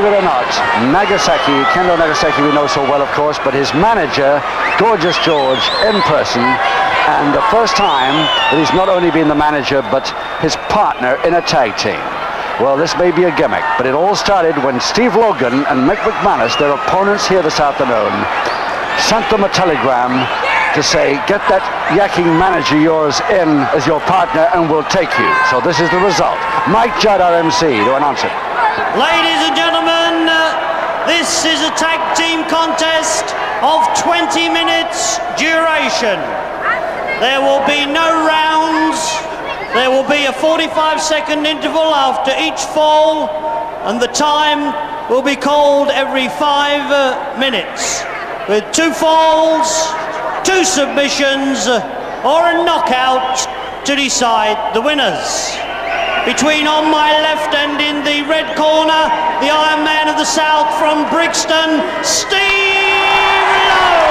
believe it or not, Nagasaki, Kendo Nagasaki we know so well, of course, but his manager, Gorgeous George, in person, and the first time that he's not only been the manager, but his partner in a tag team. Well, this may be a gimmick, but it all started when Steve Logan and Mick McManus, their opponents here this afternoon, sent them a telegram to say, get that yakking manager yours in as your partner and we'll take you. So this is the result. Mike Judd, our MC, to announce it. Ladies and gentlemen, this is a tag team contest of 20 minutes duration. There will be no rounds. There will be a 45-second interval after each fall, and the time will be called every 5 minutes, with 2 falls, 2 submissions, or a knockout to decide the winners. Between on my left and in the red corner, the Iron Man of the South from Brixton, Steve Logan.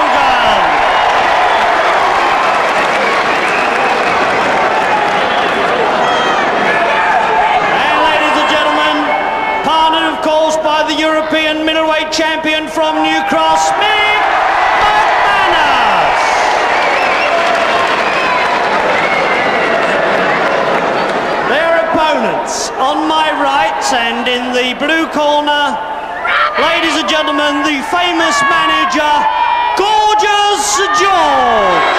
By the European middleweight champion from New Cross, Mick McManus. Their opponents on my right and in the blue corner, ladies and gentlemen, the famous manager, Gorgeous George.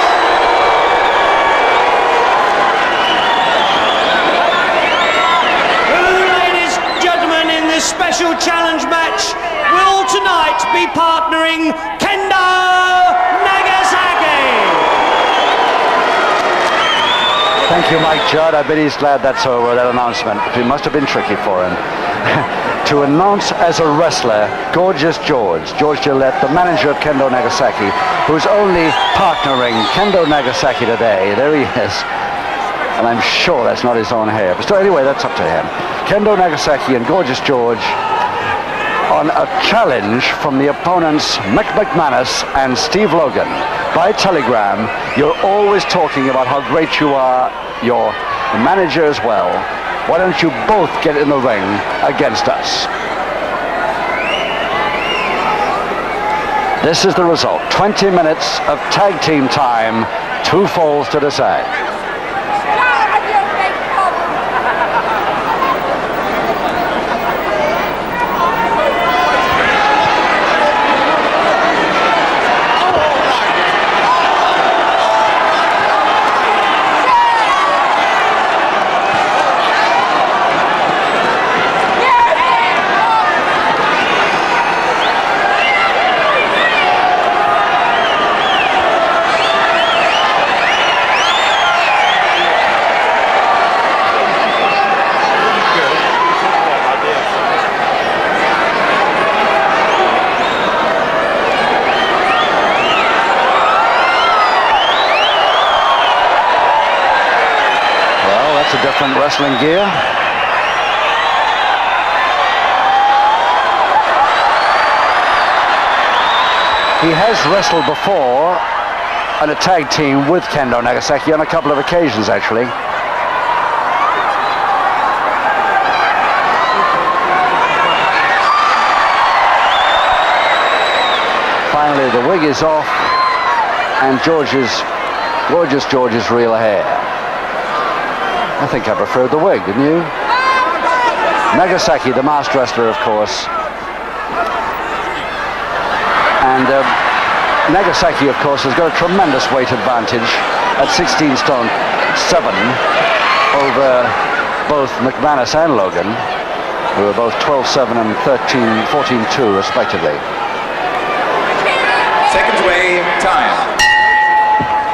Special challenge match will tonight be partnering Kendo Nagasaki. Thank you, Mike Judd. I bet he's glad that's over, that announcement. It must have been tricky for him. To announce as a wrestler, Gorgeous George Gillette, the manager of Kendo Nagasaki, who's only partnering Kendo Nagasaki today. There he is. And I'm sure that's not his own hair. But still, anyway, that's up to him. Kendo Nagasaki and Gorgeous George on a challenge from the opponents Mick McManus and Steve Logan. By telegram, you're always talking about how great you are, your manager as well. Why don't you both get in the ring against us? This is the result. 20 minutes of tag team time, 2 falls to decide. Different wrestling gear. He has wrestled before on a tag team with Kendo Nagasaki on a couple of occasions, actually. Finally, the wig is off, and Gorgeous George's real hair. I think I preferred the wig, didn't you? Nagasaki, the masked wrestler, of course. And Nagasaki, of course, has got a tremendous weight advantage at 16 stone 7 over both McManus and Logan, who are both 12-7 and 14-2, respectively. Seconds away, time.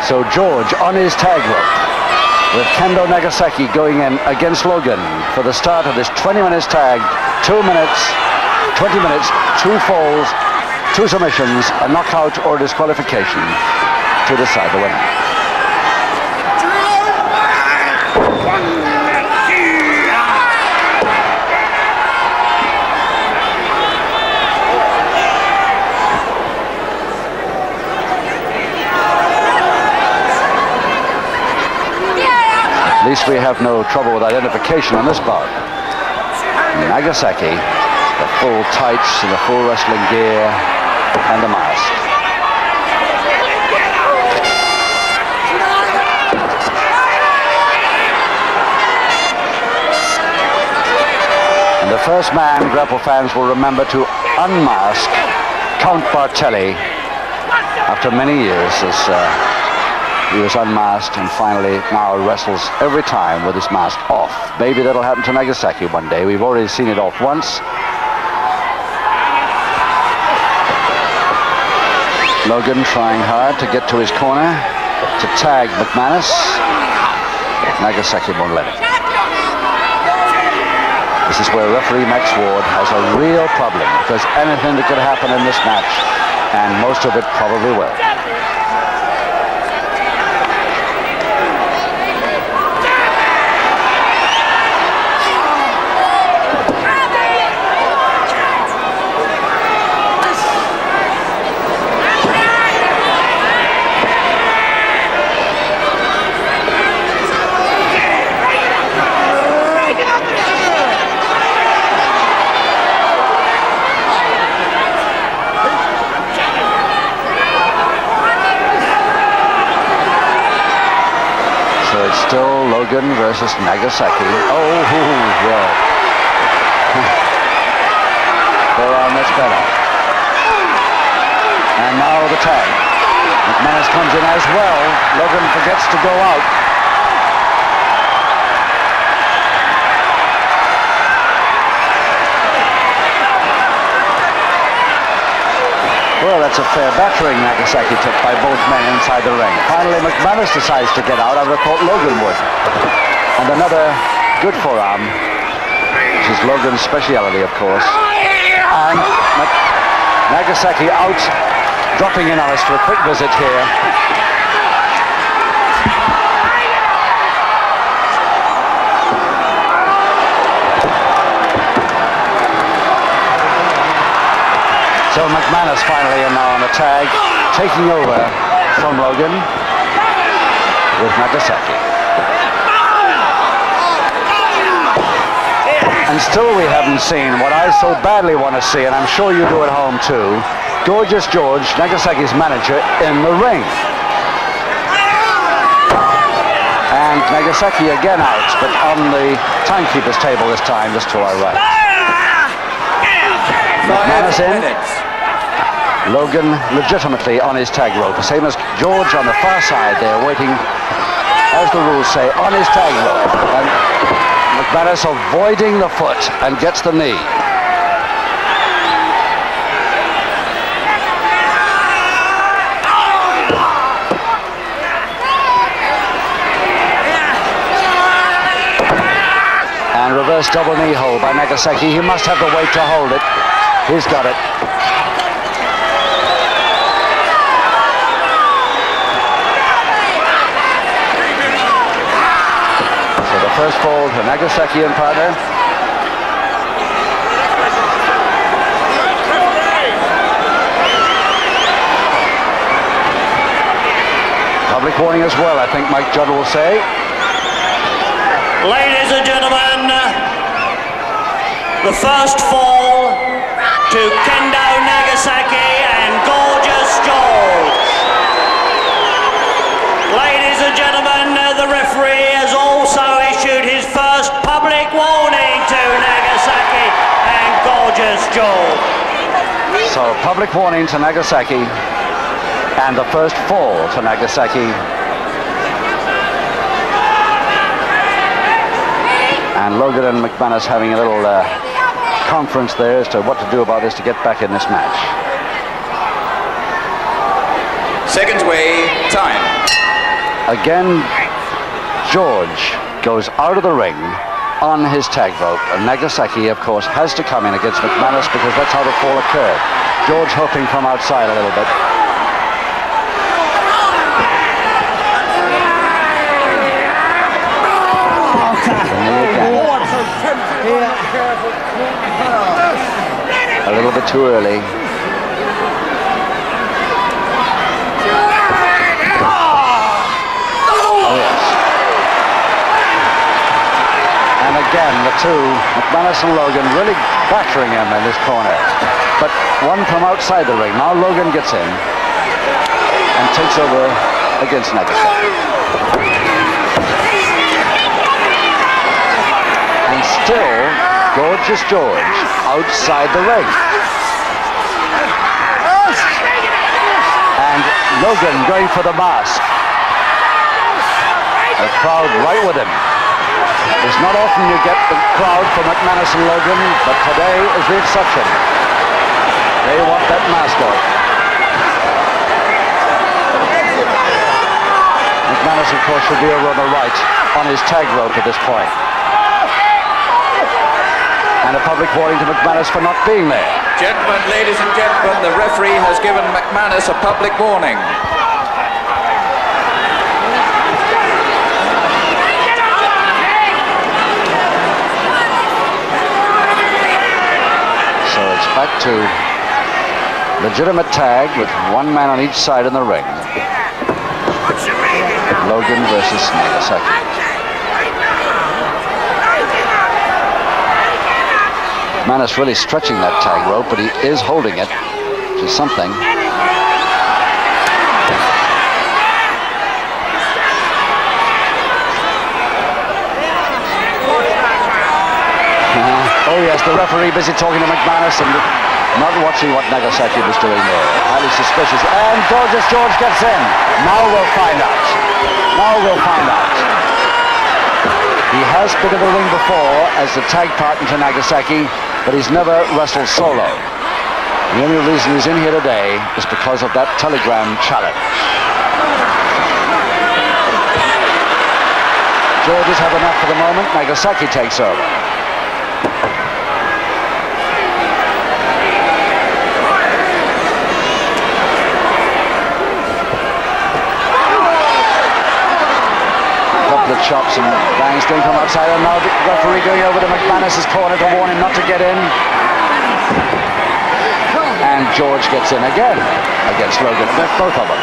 So George on his tag rope, with Kendo Nagasaki going in against Logan for the start of this 20 minutes tag, 2 minutes, 20 minutes, 2 falls, 2 submissions, a knockout or disqualification to decide the winner. At least we have no trouble with identification on this bout. Nagasaki The full tights and the full wrestling gear and the mask. And the first man grapple fans will remember to unmask Count Bartelli after many years, as he was unmasked and finally now wrestles every time with his mask off. Maybe that'll happen to Nagasaki one day. We've already seen it off once. Logan trying hard to get to his corner to tag McManus. Nagasaki won't let him. This is where referee Max Ward has a real problem. If there's anything that could happen in this match, and most of it probably will. Still Logan versus Nagasaki. Oh, well. Forearm, that's better. And now the tag. McManus comes in as well. Logan forgets to go out. Well, that's a fair battering Nagasaki took by both men inside the ring. Finally, McManus decides to get out. I would have thought Logan would. And another good forearm, which is Logan's speciality, of course. And Nagasaki out, dropping in on us for a quick visit here. So McManus finally in now on the tag, taking over from Logan with Nagasaki. And still we haven't seen what I so badly want to see, and I'm sure you do at home too, Gorgeous George, Nagasaki's manager, in the ring. And Nagasaki again out, but on the timekeeper's table this time, just to our right. McManus in. Logan legitimately on his tag rope, same as George on the far side there, waiting, as the rules say, on his tag rope. And McManus avoiding the foot and gets the knee. And reverse double knee hold by Nagasaki. He must have the weight to hold it. He's got it. First fall to Nagasaki and partner. Public warning as well, I think Mike Judd will say. Ladies and gentlemen, the first fall to Kendo Nagasaki and Gorgeous George. Ladies and gentlemen, the referee has also issued his first public warning to Nagasaki and Gorgeous George. So, public warning to Nagasaki and the first fall to Nagasaki. And Logan and McManus having a little conference there as to what to do about this to get back in this match. Seconds way, time. Again, George goes out of the ring on his tag rope, and Nagasaki, of course, has to come in against McManus because that's how the fall occurred. George hoping from outside a little bit. A little bit too early. Again, the two, McManus and Logan really battering him in this corner. But one from outside the ring. Now Logan gets in and takes over against Nagasaki. And still, Gorgeous George outside the ring. And Logan going for the mask. The crowd right with him. It's not often you get the crowd for McManus and Logan, but today is the exception. They want that mask off. McManus, of course, should be over on the right on his tag rope at this point. And a public warning to McManus for not being there. Gentlemen, ladies and gentlemen, the referee has given McManus a public warning. So it's back to legitimate tag with one man on each side in the ring. Logan versus Nagasaki. McManus really stretching that tag rope, but he is holding it, which is something. Oh yes, the referee busy talking to McManus and not watching what Nagasaki was doing there. Highly suspicious. And Gorgeous George gets in. Now we'll find out. Now we'll find out. He has been in the ring before as the tag partner to Nagasaki, but he's never wrestled solo. The only reason he's in here today is because of that telegram challenge. George has had enough for the moment. Nagasaki takes over. The chops and bangs going from outside, and now the referee going over to McManus' corner to warn him not to get in. And George gets in again against Logan. Both of them.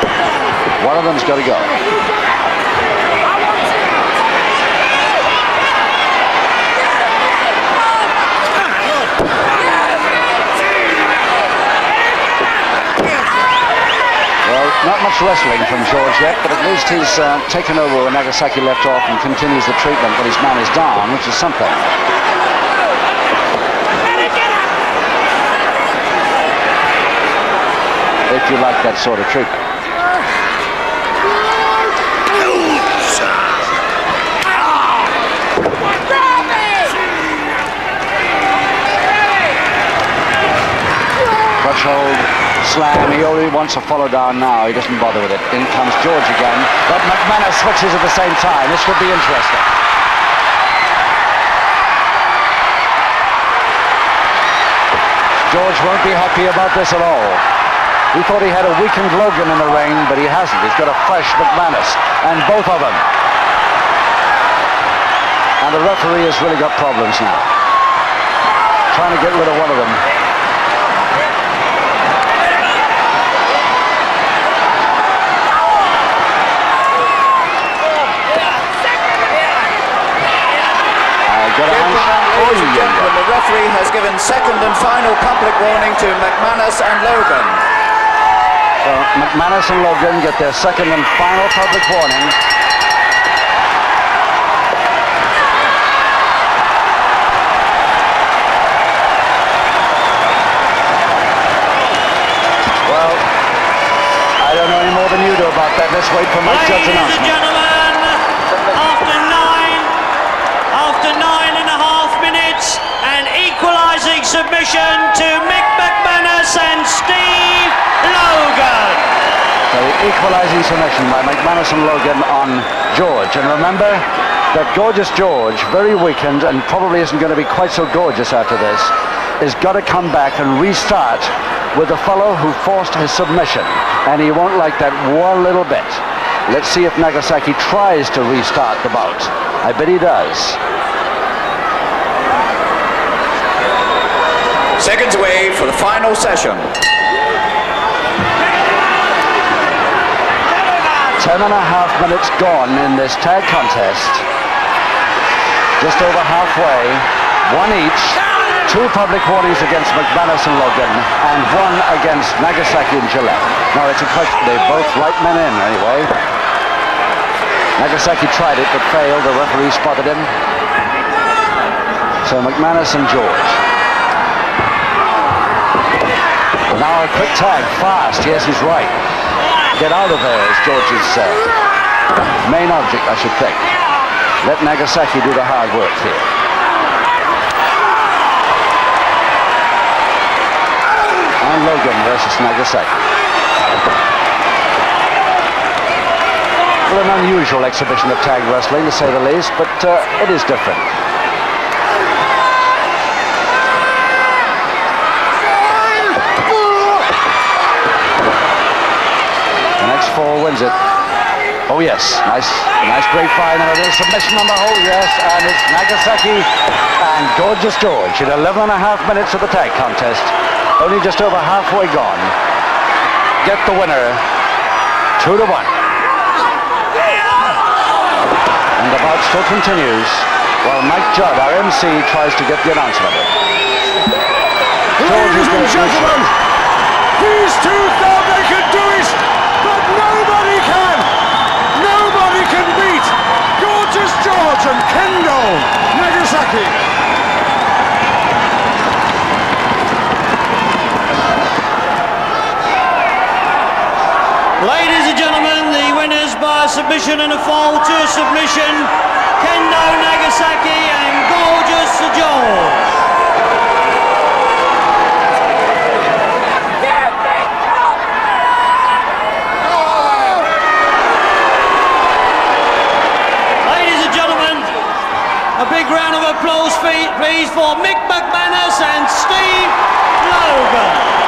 One of them's got to go. Not much wrestling from George yet, but at least he's taken over where Nagasaki left off and continues the treatment when his man is down, which is something. If you like that sort of treatment. Threshold slam. He only wants to follow down now. He doesn't bother with it. In comes George again. But McManus switches at the same time. This could be interesting. George won't be happy about this at all. He thought he had a weakened Logan in the ring, but he hasn't. He's got a fresh McManus. And both of them. And the referee has really got problems now. Trying to get rid of one of them. Ladies and gentlemen, the referee has given second and final public warning to McManus and Logan. So McManus and Logan get their second and final public warning. Well, I don't know any more than you do about that. Let's wait for Mike Judd's announcement. Ladies and gentlemen, after 9.5 minutes, an equalising submission to Mick McManus and Steve Logan. So the equalising submission by McManus and Logan on George. And remember that Gorgeous George, very weakened and probably isn't going to be quite so gorgeous after this, is got to come back and restart with the fellow who forced his submission. And he won't like that one little bit. Let's see if Nagasaki tries to restart the bout. I bet he does. Seconds away for the final session. 10.5 minutes gone in this tag contest. Just over halfway. One each. 2 public warnings against McManus and Logan, and 1 against Nagasaki and Gillette. Now it's a question, they both right men in anyway. Nagasaki tried it but failed, the referee spotted him. So McManus and George. Now a quick tag, fast, yes he's right. Get out of there is George's main object, I should think. Let Nagasaki do the hard work here. And Logan versus Nagasaki. Well, an unusual exhibition of tag wrestling, to say the least, but it is different. The next fall wins it. Oh yes, nice grapevine, and it is submission on the hole, yes, and it's Nagasaki and Gorgeous George in 11.5 minutes of the tag contest. Only just over halfway gone. Get the winner, 2-1. And the bout still continues while Mike Judd, our MC, tries to get the announcement. Ladies and gentlemen, these two thought they could do it, but nobody can. Nobody can beat Gorgeous George and Kendo Nagasaki. Ladies and gentlemen, the winners by submission and a fall to submission, Kendo Nagasaki and Gorgeous George. Ladies and gentlemen, a big round of applause please for Mick McManus and Steve Logan.